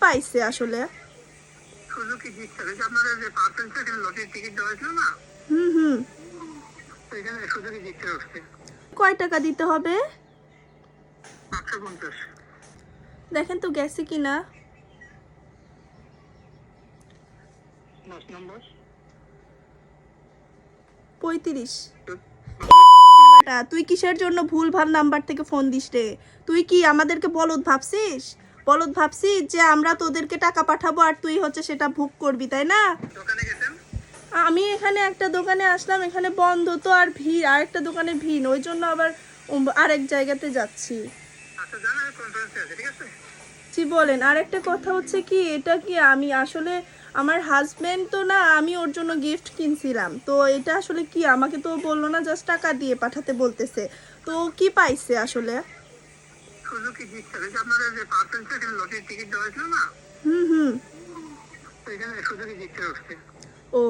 পাইছে আসলে? Suzuki Gixxer, এই যে আপনাদের যে পার্সেন্ট সেখানে লটারির টিকিট দেওয়া হয়েছিল না, হুম হুম। তো এখানে সুজুকি জিক্সার উঠছে কয় টাকা দিতে হবে? 850। দেখেন তো গেছে কিনা। 10 নম্বর। 35। তুই কিসের জন্য ভুল ভাল নাম্বার থেকে ফোন দিস রে? তুই কি আমাদেরকে বলদ ভাবছিস? বলদ ভাবছিস যে আমরা তোদেরকে টাকা পাঠাবো আর তুই হচ্ছে সেটা ভোগ করবি, তাই না? দোকানে গেছেন? আমি এখানে একটা দোকানে আসলাম, এখানে বন্ধ তো আর ভিড়, আর একটা দোকানে ভিড়, ওই জন্য আবার আরেক জায়গাতে যাচ্ছি। আচ্ছা জানা, আমি কনফারেন্সে আছি, ঠিক আছে? জি বলেন। আর একটা কথা হচ্ছে কি, এটা কি আমি আসলে আমার হাজবেন্ড তো না, আমি ওর জন্য গিফট কিনছিলাম, তো এটা আসলে কি আমাকে তো বললো না, জাস্ট টাকা দিয়ে পাঠাতে বলতেছে। তো কি পাইছে আসলে? সুজুকি জিক্সার, এই যে আপনাদের যে পার্সেন্ট সেখানে লটারির টিকিট দেওয়া হয়েছিল না, হুম হুম। তো এখানে সুজুকি জিক্সার উঠছে। ও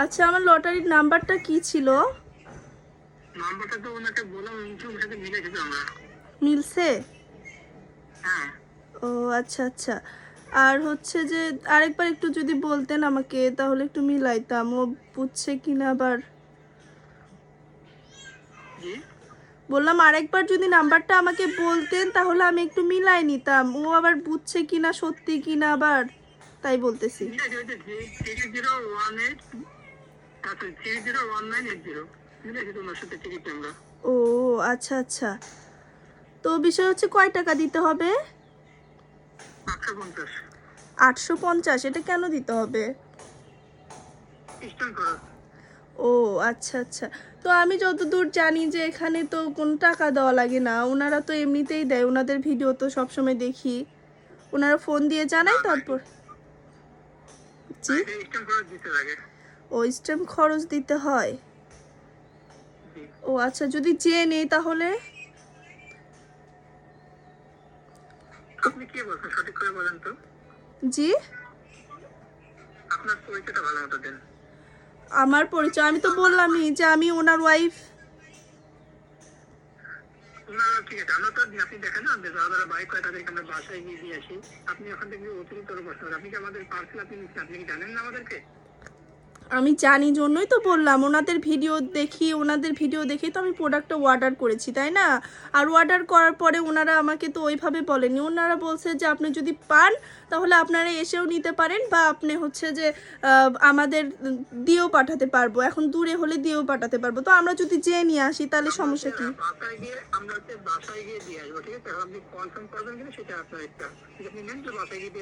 আচ্ছা, আমার লটারির নাম্বারটা কি ছিল? নাম্বারটা তো ওনাকে বললাম, ওর সাথে মিলেছে তো আমরা। মিলছে? হ্যাঁ। ও আচ্ছা আচ্ছা। আর হচ্ছে যে আরেকবার একটু যদি বলতেন আমাকে, তাহলে একটু মিলাইতাম, ও বুঝছে কিনা আবার। জি। বললাম আরেকবার যদি নাম্বারটা আমাকে বলতেন তাহলে আমি একটু মিলাই নিতাম, ও আবার বুঝছে কিনা সত্যি কিনা আবার, তাই বলতেছি। মিলেছে, ওই যে 3018, আচ্ছা 301980 মিলেছে তো ওনার সাথে টিকিট আমরা। ও আচ্ছা আচ্ছা। তো বিষয় হচ্ছে কয় টাকা দিতে হবে? 850। 850? এটা কেন দিতে হবে? স্ট্যাম্প খরচ। ও আচ্ছা আচ্ছা। তো আমি যতদূর জানি যে এখানে তো কোনো টাকা দেওয়া লাগে না, ওনারা তো এমনিতেই দেয়, ওনাদের ভিডিও তো সবসময় দেখি, ওনারা ফোন দিয়ে জানায় তারপর। জি। স্ট্যাম্প খরচ দিতে লাগে। ও স্ট্যাম্প খরচ দিতে হয়? জি। ও আচ্ছা, যদি চেয়ে নেই তাহলে? আপনি কি বলছেন সঠিক করে বলেন তো? জি। আপনার পরিচয়টা ভালো মতো দেন। আমার পরিচয় আমি তো বললামই যে আমি ওনার ওয়াইফ। ওনারা ঠিক আছে, আমরা তো আপনি দেখেন না, যে যারা বাইক করে তাদেরকে আমরা বাসায় গিয়ে দিয়ে আসি। আপনি ওখান থেকে অতিরিক্ত প্রশ্ন করেন। আপনি কি আমাদের পার্সেল আপনি নিচ্ছেন, আপনি কি জানেন না আমাদেরকে? আমি জানি জন্যই তো বললাম, ওনাদের ভিডিও দেখি তো আমি প্রোডাক্টটা অর্ডার করেছি, তাই না? আর অর্ডার করার পরে ওনারা আমাকে তো ওইভাবে বলেনি, ওনারা বলছে যে আপনি যদি পান তাহলে আপনারা এসেও নিতে পারেন, বা আপনি হচ্ছে যে আমাদের দিয়েও পাঠাতে পারবো, এখন দূরে হলে দিয়েও পাঠাতে পারবো। তো আমরা যদি যেয়ে নিয়ে আসি তাহলে সমস্যা কি? আমরা বাসায় গিয়ে দিয়ে আসবো, ঠিক আছে? আপনি কনফার্ম করবেন কিনা সেটা আপনার ইচ্ছা। আপনি নেন তো বাসায় গিয়ে